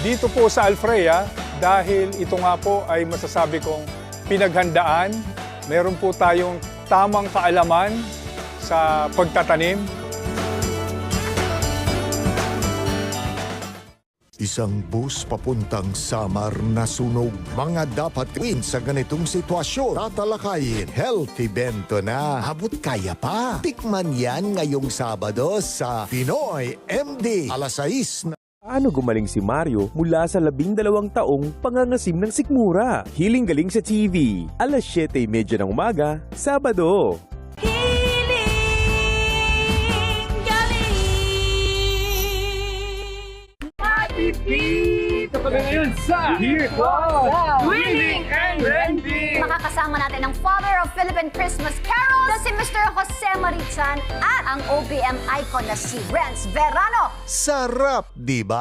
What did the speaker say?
dito po sa Alfrea dahil ito nga po ay masasabi kong pinaghandaan. Meron po tayong tamang kaalaman sa pagtatanim. Isang bus papuntang Samar na sunog. Mga dapat gawin sa ganitong sitwasyon. Tatalakayin, healthy bento na. Abot kaya pa. Tikman yan ngayong Sabado sa Pinoy MD. Alas 6 na. Paano gumaling si Mario mula sa 12 taong pangangasim ng sikmura? Hiling galing sa TV. Alas 7:30 ng umaga, Sabado. Dito kami ngayon sa Here Winning and Randy! Makakasama natin ang father of Philippine Christmas Carols na si Mr. Jose Marichan at ang OPM icon na si Renz Verano. Sarap, di ba?